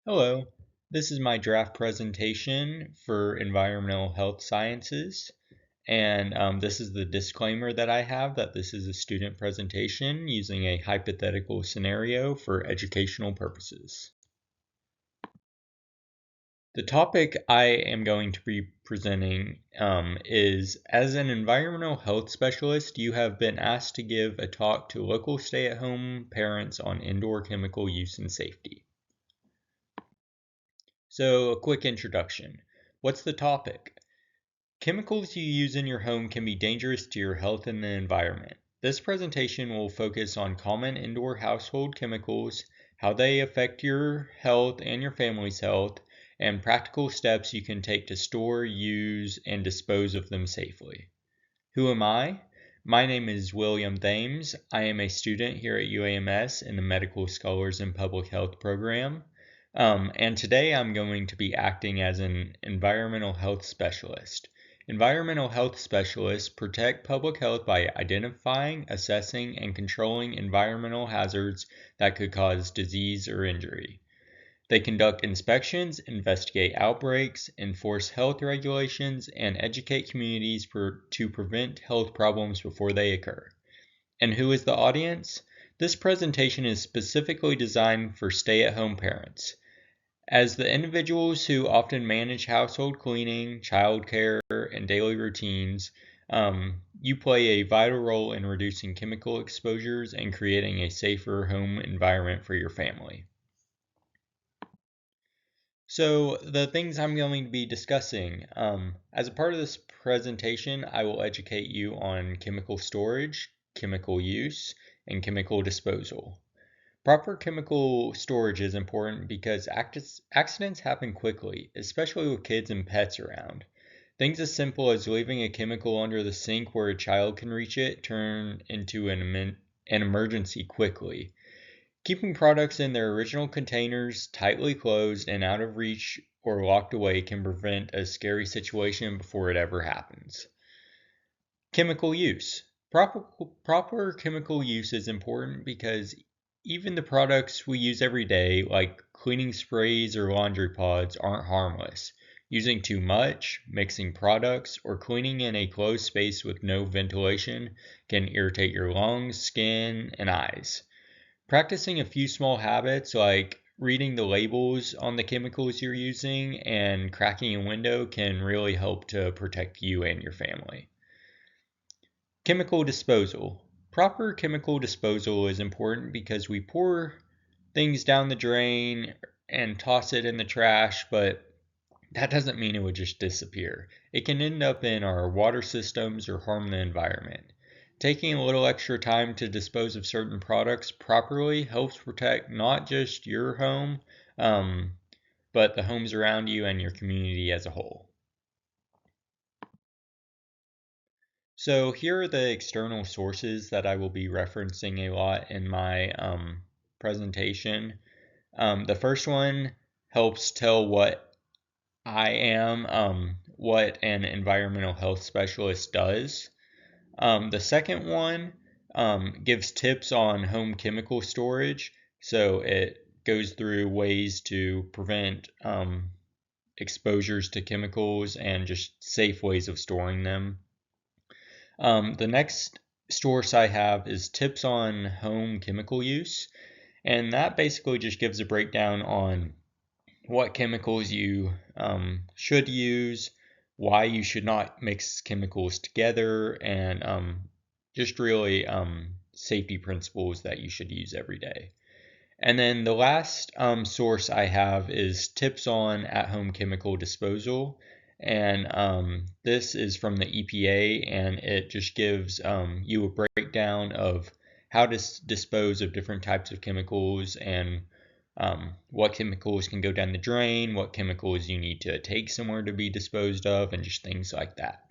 Hello, this is my draft presentation for environmental health sciences. And this is the disclaimer that I have that this is a student presentation using a hypothetical scenario for educational purposes. The topic I am going to be presenting is, as an environmental health specialist, you have been asked to give a talk to local stay-at-home parents on indoor chemical use and safety. So, a quick introduction. What's the topic? Chemicals you use in your home can be dangerous to your health and the environment. This presentation will focus on common indoor household chemicals, how they affect your health and your family's health, and practical steps you can take to store, use, and dispose of them safely. Who am I? My name is William Thames. I am a student here at UAMS in the Medical Scholars in Public Health program. And today I'm going to be acting as an environmental health specialist. Environmental health specialists protect public health by identifying, assessing, and controlling environmental hazards that could cause disease or injury. They conduct inspections, investigate outbreaks, enforce health regulations, and educate communities to prevent health problems before they occur. And who is the audience? This presentation is specifically designed for stay-at-home parents. As the individuals who often manage household cleaning, childcare, and daily routines, you play a vital role in reducing chemical exposures and creating a safer home environment for your family. So the things I'm going to be discussing, as a part of this presentation, I will educate you on chemical storage, chemical use, and chemical disposal. Proper chemical storage is important because accidents happen quickly, especially with kids and pets around. Things as simple as leaving a chemical under the sink where a child can reach it turn into an emergency quickly. Keeping products in their original containers, tightly closed and out of reach or locked away can prevent a scary situation before it ever happens. Chemical use. Proper chemical use is important because even the products we use every day, like cleaning sprays or laundry pods, aren't harmless. Using too much, mixing products, or cleaning in a closed space with no ventilation can irritate your lungs, skin, and eyes. Practicing a few small habits like reading the labels on the chemicals you're using and cracking a window can really help to protect you and your family. Chemical disposal. Proper chemical disposal is important because we pour things down the drain and toss it in the trash, but that doesn't mean it would just disappear. It can end up in our water systems or harm the environment. Taking a little extra time to dispose of certain products properly helps protect not just your home, but the homes around you and your community as a whole. So here are the external sources that I will be referencing a lot in my presentation. The first one helps tell what I am, what an environmental health specialist does. The second one gives tips on home chemical storage. So it goes through ways to prevent exposures to chemicals and just safe ways of storing them. The next source I have is tips on home chemical use. And that basically just gives a breakdown on what chemicals you should use, why you should not mix chemicals together, and just really safety principles that you should use every day. And then the last source I have is tips on at-home chemical disposal. And this is from the EPA, and it just gives you a breakdown of how to dispose of different types of chemicals and what chemicals can go down the drain, what chemicals you need to take somewhere to be disposed of, and just things like that.